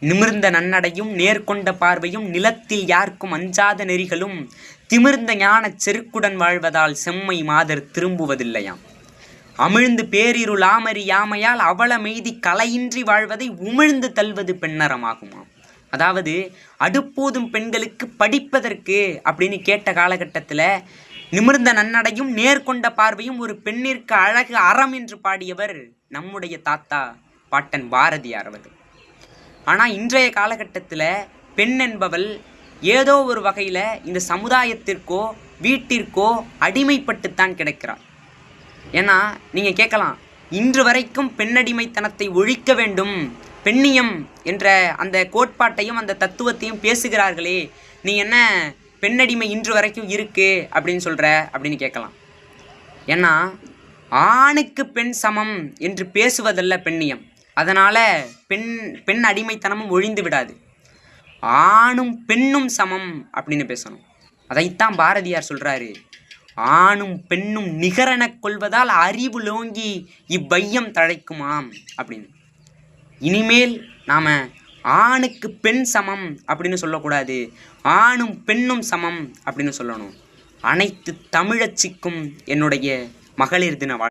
நிமிர்ந்த நன்னடையும் நேர்கொண்ட பார்வையும் நிலத்தில் யாருக்கும் அஞ்சாத நெறிகளும் திமிர்ந்த ஞானச் செருக்குடன் வாழ்வதால் செம்மை மாதர் திரும்புவதில்லையாம். அமிழ்ந்து பேரிருள் ஆமறி யாமையால் அவல மெய்தி கலையின்றி வாழ்வதை உமிழ்ந்து தள்வது பெண்ணறமாகுமாம். அதாவது அடுப்போதும் பெண்களுக்கு படிப்பதற்கு அப்படின்னு கேட்ட காலகட்டத்தில் நிமிர்ந்த நன்னடையும் நேர்கொண்ட பார்வையும் ஒரு பெண்ணிற்கு அழகு அறம் என்று பாடியவர் நம்முடைய தாத்தா பாட்டன் பாரதியார் அவர்கள். ஆனால் இன்றைய காலகட்டத்தில் பெண் என்பவள் ஏதோ ஒரு வகையில் இந்த சமுதாயத்திற்கோ வீட்டிற்கோ அடிமைப்பட்டுத்தான் கிடைக்கிறார். ஏன்னா நீங்கள் கேட்கலாம், இன்று வரைக்கும் பெண்ணடிமைத்தனத்தை ஒழிக்க வேண்டும், பெண்ணியம் என்ற அந்த கோட்பாட்டையும் அந்த தத்துவத்தையும் பேசுகிறார்களே, நீ என்ன பெண்ணடிமை இன்று வரைக்கும் இருக்கு அப்படின்னு சொல்கிற அப்படின்னு கேட்கலாம். ஏன்னா ஆணுக்கு பெண் சமம் என்று பேசுவதல்ல பெண்ணியம். அதனால் பெண் அடிமைத்தனமும் ஒழிந்து விடாது. ஆணும் பெண்ணும் சமம் அப்படின்னு பேசணும். அதைத்தான் பாரதியார் சொல்கிறாரு, ஆணும் பெண்ணும் நிகரென கொள்வதால் அறிவு லோங்கி இவ்வையம் தழைக்குமாம் அப்படின்னு. இனிமேல் நாம் ஆணுக்கு பெண் சமம் அப்படின்னு சொல்லக்கூடாது, ஆணும் பெண்ணும் சமம் அப்படின்னு சொல்லணும். அனைத்து தமிழச்சிக்கும் என்னுடைய மகளிர் தின